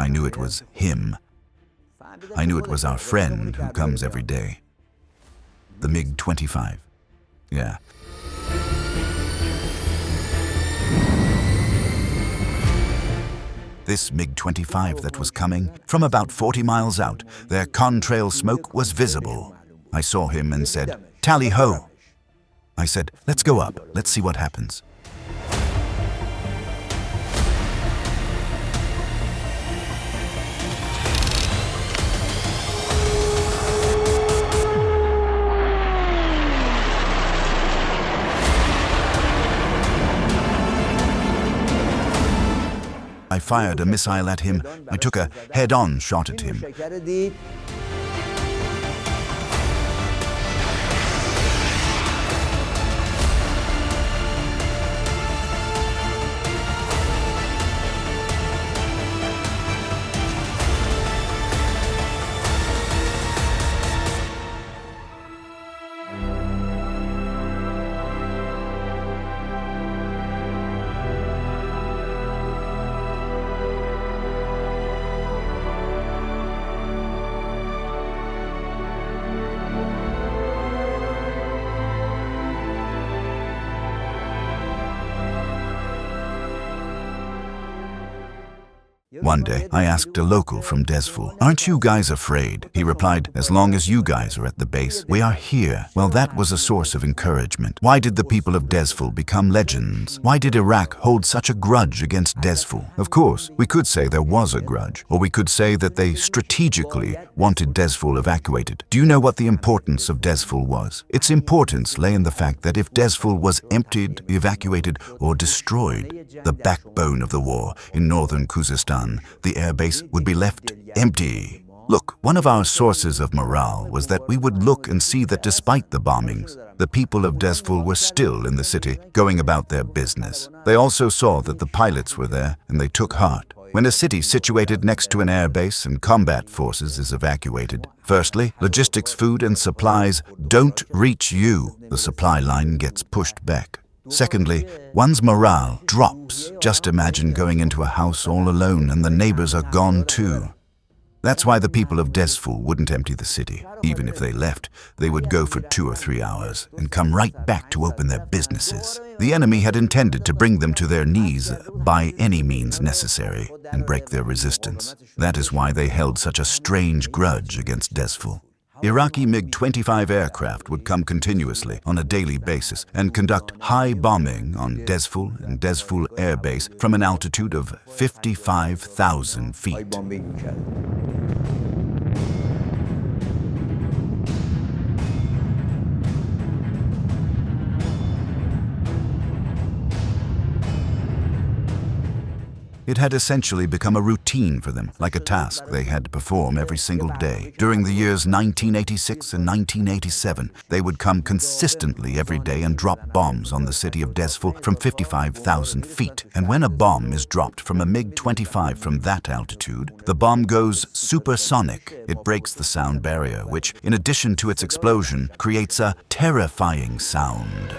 I knew it was him. I knew it was our friend who comes every day. The MiG-25. Yeah. This MiG-25 that was coming from about 40 miles out, their contrail smoke was visible. I saw him and said, "Tally-ho!" I said, "Let's go up. Let's see what happens." I fired a missile at him. I took a head-on shot at him. One day, I asked a local from Desful, "Aren't you guys afraid?" He replied, "As long as you guys are at the base, we are here." Well, that was a source of encouragement. Why did the people of Desful become legends? Why did Iraq hold such a grudge against Desful? Of course, we could say there was a grudge, or we could say that they strategically wanted Desful evacuated. Do you know what the importance of Desful was? Its importance lay in the fact that if Desful was emptied, evacuated, or destroyed, the backbone of the war in northern Khuzestan, the airbase would be left empty. Look, one of our sources of morale was that we would look and see that despite the bombings, the people of Desful were still in the city, going about their business. They also saw that the pilots were there, and they took heart. When a city situated next to an airbase and combat forces is evacuated, firstly, logistics, food, and supplies don't reach you. The supply line gets pushed back. Secondly, one's morale drops. Just imagine going into a house all alone and the neighbors are gone too. That's why the people of Desful wouldn't empty the city. Even if they left, they would go for 2 or 3 hours and come right back to open their businesses. The enemy had intended to bring them to their knees by any means necessary and break their resistance. That is why they held such a strange grudge against Desful. Iraqi MiG-25 aircraft would come continuously on a daily basis and conduct high bombing on Desful and Desful Air Base from an altitude of 55,000 feet. It had essentially become a routine for them, like a task they had to perform every single day. During the years 1986 and 1987, they would come consistently every day and drop bombs on the city of Desful from 55,000 feet. And when a bomb is dropped from a MiG-25 from that altitude, the bomb goes supersonic. It breaks the sound barrier, which, in addition to its explosion, creates a terrifying sound.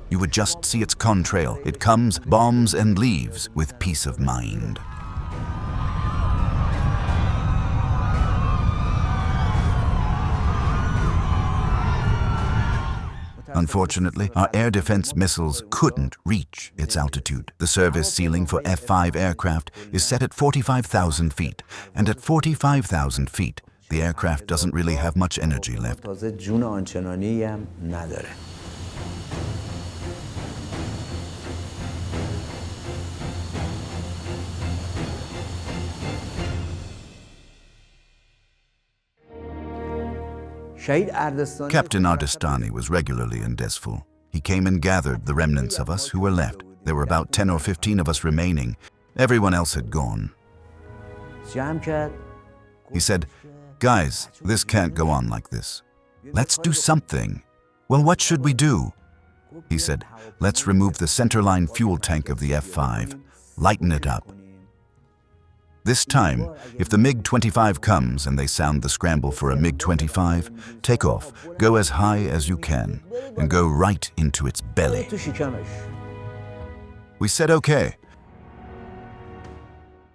You would just see its contrail. It comes, bombs, and leaves with peace of mind. Unfortunately, our air defense missiles couldn't reach its altitude. The service ceiling for F-5 aircraft is set at 45,000 feet, and at 45,000 feet, the aircraft doesn't really have much energy left. Captain Ardestani was regularly in Desful. He came and gathered the remnants of us who were left. There were about 10 or 15 of us remaining. Everyone else had gone. He said, "Guys, this can't go on like this. Let's do something." "Well, what should we do?" He said, "Let's remove the centerline fuel tank of the F-5, lighten it up." This time, if the MiG-25 comes and they sound the scramble for a MiG-25, take off, go as high as you can, and go right into its belly. We said okay.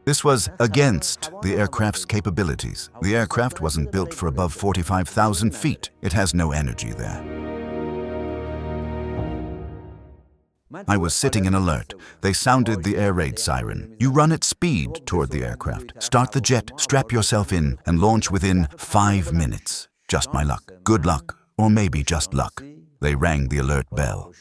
This was against the aircraft's capabilities. The aircraft wasn't built for above 45,000 feet. It has no energy there. I was sitting in alert. They sounded the air raid siren. You run at speed toward the aircraft. Start the jet, strap yourself in, and launch within 5 minutes. Just my luck. Good luck. Or maybe just luck. They rang the alert bell.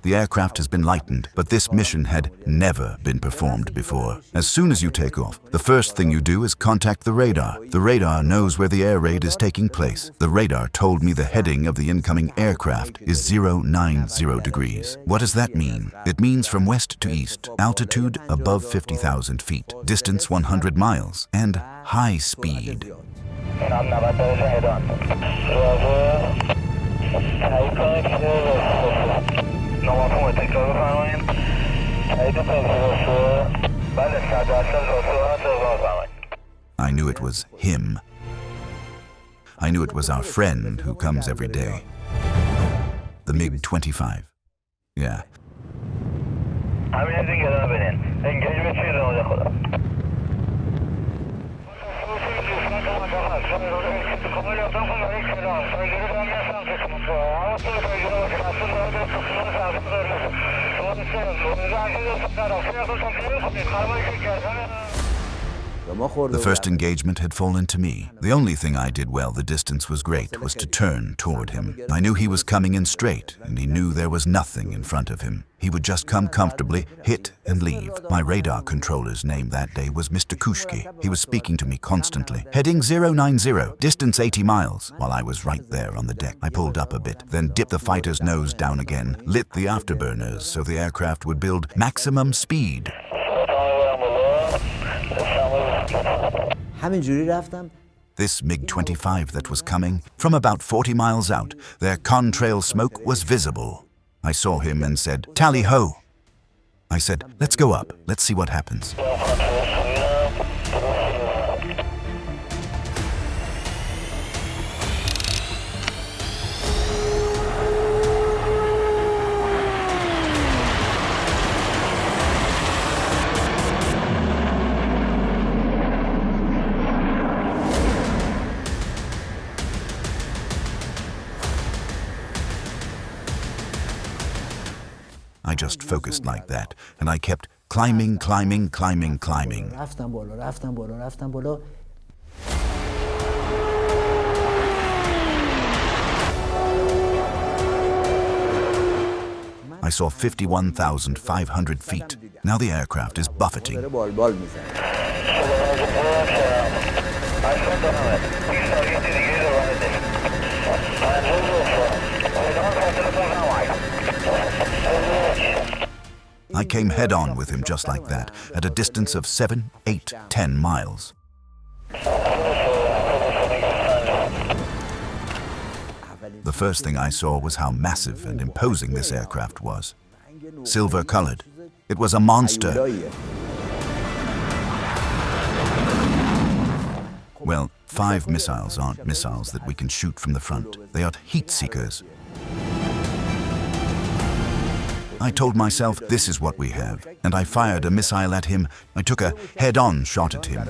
The aircraft has been lightened, but this mission had never been performed before. As soon as you take off, the first thing you do is contact the radar. The radar knows where the air raid is taking place. The radar told me the heading of the incoming aircraft is 090 degrees. What does that mean? It means from west to east, altitude above 50,000 feet, distance 100 miles, and high speed. I knew it was him. I knew it was our friend who comes every day. The MiG-25. Yeah. The first engagement had fallen to me. The only thing I did well, the distance was great, was to turn toward him. I knew he was coming in straight, and he knew there was nothing in front of him. He would just come comfortably, hit, and leave. My radar controller's name that day was Mr. Kushki. He was speaking to me constantly. Heading 090, distance 80 miles, while I was right there on the deck. I pulled up a bit, then dipped the fighter's nose down again, lit the afterburners so the aircraft would build maximum speed. This MiG-25 that was coming, from about 40 miles out, their contrail smoke was visible. I saw him and said, "Tally-ho!" I said, "Let's go up. Let's see what happens." I just focused like that, and I kept climbing, climbing, climbing, climbing. I saw 51,500 feet. Now the aircraft is buffeting. I came head-on with him just like that, at a distance of 7, 8, 10 miles. The first thing I saw was how massive and imposing this aircraft was. Silver-colored. It was a monster. Well, 5 missiles aren't missiles that we can shoot from the front. They are heat seekers. I told myself, this is what we have. And I fired a missile at him. I took a head-on shot at him.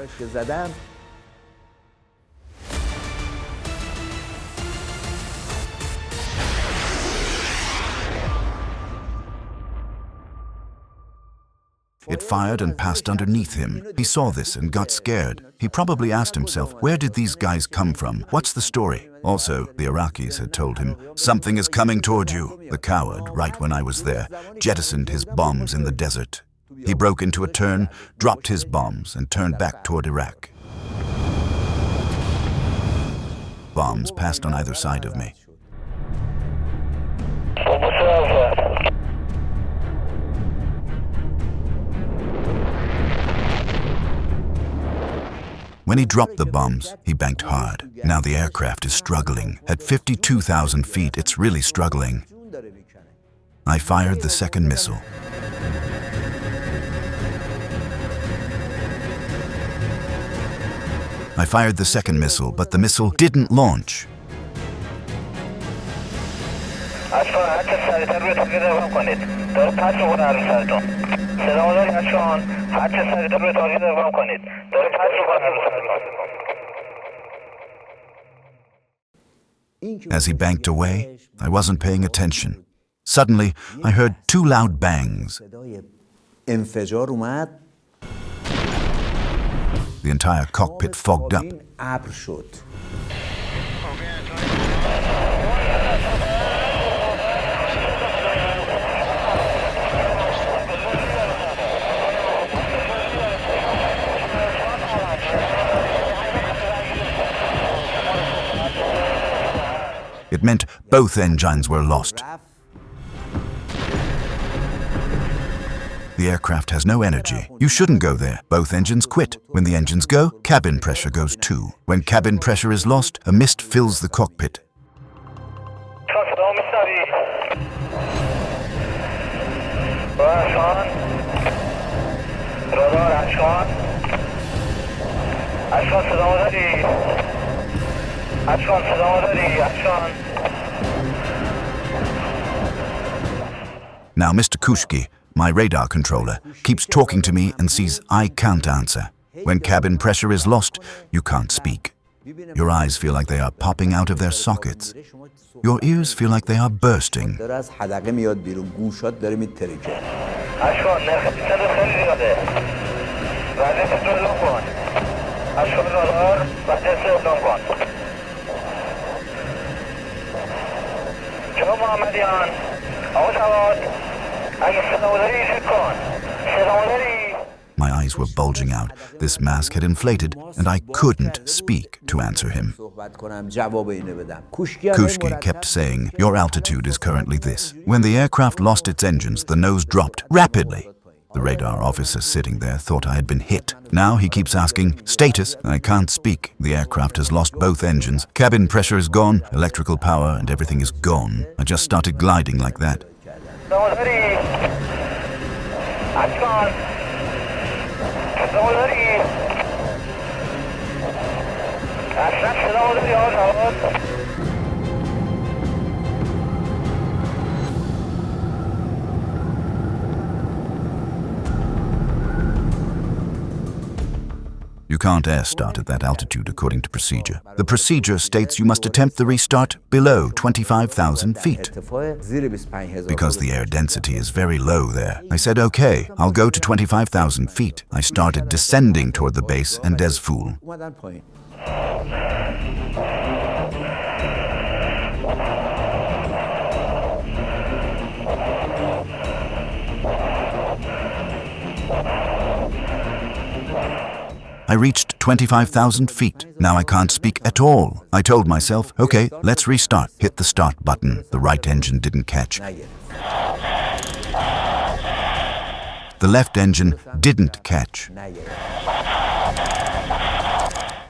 It fired and passed underneath him. He saw this and got scared. He probably asked himself, where did these guys come from? What's the story? Also, the Iraqis had told him, something is coming toward you. The coward, right when I was there, jettisoned his bombs in the desert. He broke into a turn, dropped his bombs, and turned back toward Iraq. Bombs passed on either side of me. When he dropped the bombs, he banked hard. Now the aircraft is struggling. At 52,000 feet, it's really struggling. I fired the second missile. I fired the second missile, but the missile didn't launch. As he banked away, I wasn't paying attention. Suddenly, I heard two loud bangs. The entire cockpit fogged up. It meant both engines were lost. The aircraft has no energy. You shouldn't go there. Both engines quit. When the engines go, cabin pressure goes too. When cabin pressure is lost, a mist fills the cockpit. Now Mr. Kushki, my radar controller, keeps talking to me and sees I can't answer. When cabin pressure is lost, you can't speak. Your eyes feel like they are popping out of their sockets. Your ears feel like they are bursting. My eyes were bulging out. This mask had inflated, and I couldn't speak to answer him. Kushki kept saying, your altitude is currently this. When the aircraft lost its engines, the nose dropped rapidly. The radar officer sitting there thought I had been hit. Now he keeps asking, status? I can't speak. The aircraft has lost both engines. Cabin pressure is gone, electrical power, and everything is gone. I just started gliding like that. You can't air start at that altitude according to procedure. The procedure states you must attempt the restart below 25,000 feet. Because the air density is very low there, I said, okay, I'll go to 25,000 feet. I started descending toward the base and Desfool. I reached 25,000 feet. Now I can't speak at all. I told myself, okay, let's restart. Hit the start button. The right engine didn't catch. The left engine didn't catch.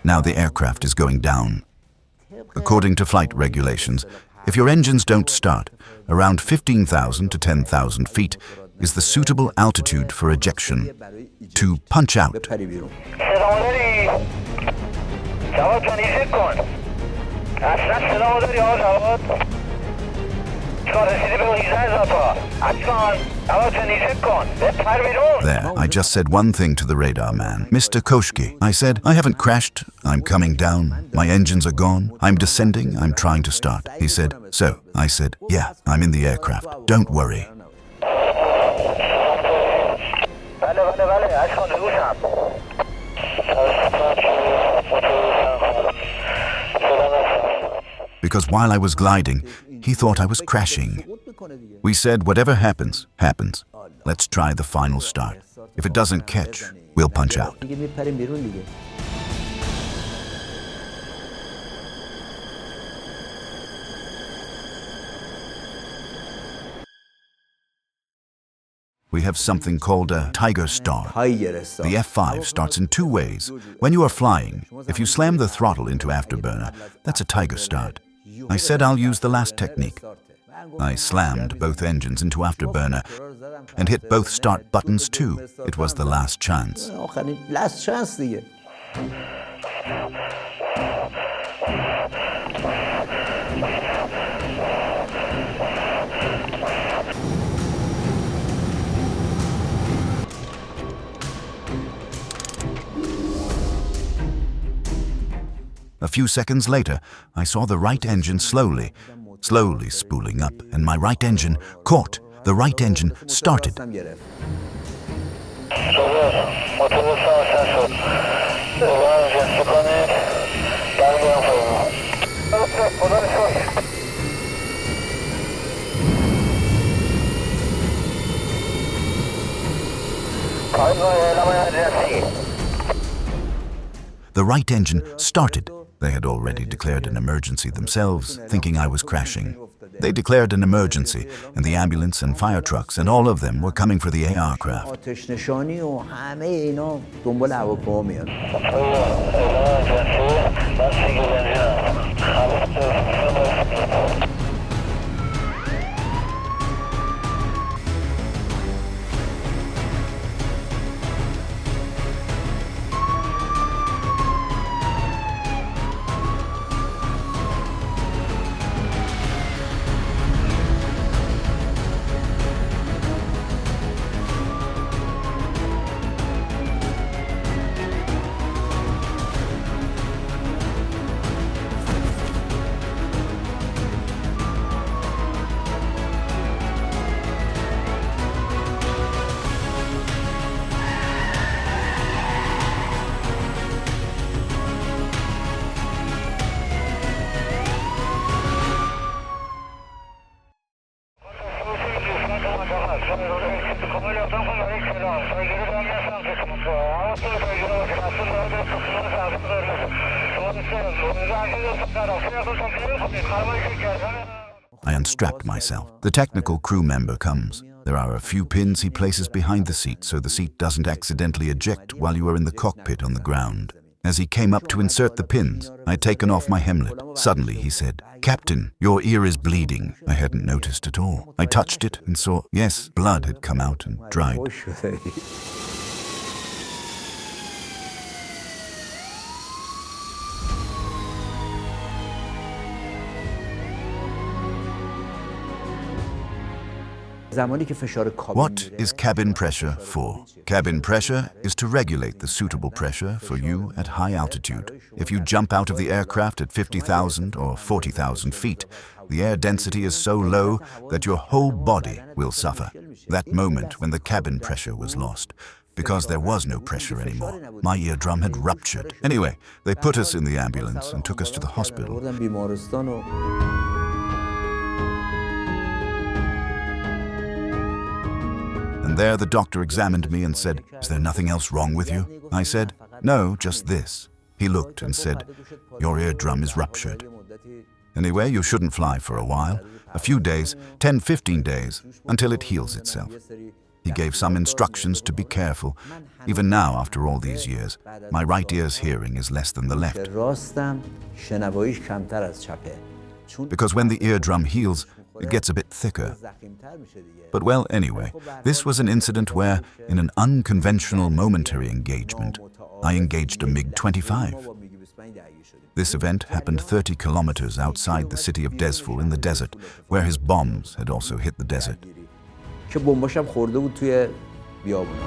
Now the aircraft is going down. According to flight regulations, if your engines don't start, around 15,000 to 10,000 feet is the suitable altitude for ejection, to punch out. There, I just said one thing to the radar man. Mr. Koshki, I said, I haven't crashed. I'm coming down. My engines are gone. I'm descending. I'm trying to start. He said, so? I said, yeah, I'm in the aircraft. Don't worry. Because while I was gliding, he thought I was crashing. We said, whatever happens, happens. Let's try the final start. If it doesn't catch, we'll punch out. We have something called a Tiger Star. The F-5 starts in two ways. When you are flying, if you slam the throttle into afterburner, that's a Tiger start. I said I'll use the last technique. I slammed both engines into afterburner and hit both start buttons too. It was the last chance. A few seconds later, I saw the right engine slowly spooling up, and my right engine caught. The right engine started. The right engine started. They had already declared an emergency themselves, thinking I was crashing. They declared an emergency, and the ambulance and fire trucks and all of them were coming for the aircraft. I unstrapped myself. The technical crew member comes. There are a few pins he places behind the seat so the seat doesn't accidentally eject while you are in the cockpit on the ground. As he came up to insert the pins, I'd taken off my helmet. Suddenly he said, "Captain, your ear is bleeding." I hadn't noticed at all. I touched it and saw, yes, blood had come out and dried. What is cabin pressure for? Cabin pressure is to regulate the suitable pressure for you at high altitude. If you jump out of the aircraft at 50,000 or 40,000 feet, the air density is so low that your whole body will suffer. That moment when the cabin pressure was lost, because there was no pressure anymore. My eardrum had ruptured. Anyway, they put us in the ambulance and took us to the hospital. And there the doctor examined me and said, "Is there nothing else wrong with you?" I said, "No, just this." He looked and said, "Your eardrum is ruptured. Anyway, you shouldn't fly for a while, a few days, 10, 15 days, until it heals itself." He gave some instructions to be careful. Even now, after all these years, my right ear's hearing is less than the left. Because when the eardrum heals, it gets a bit thicker. But well, anyway, this was an incident where, in an unconventional momentary engagement, I engaged a MiG-25. This event happened 30 kilometers outside the city of Dezful in the desert, where his bombs had also hit the desert. که بمباشم خورده بود توی بیابونا.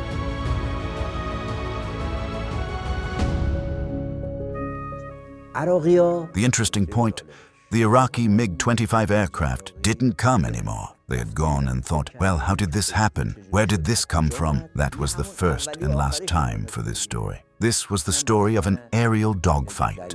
عراقی‌ها The interesting point, the Iraqi MiG-25 aircraft didn't come anymore. They had gone and thought, well, how did this happen? Where did this come from? That was the first and last time for this story. This was the story of an aerial dogfight.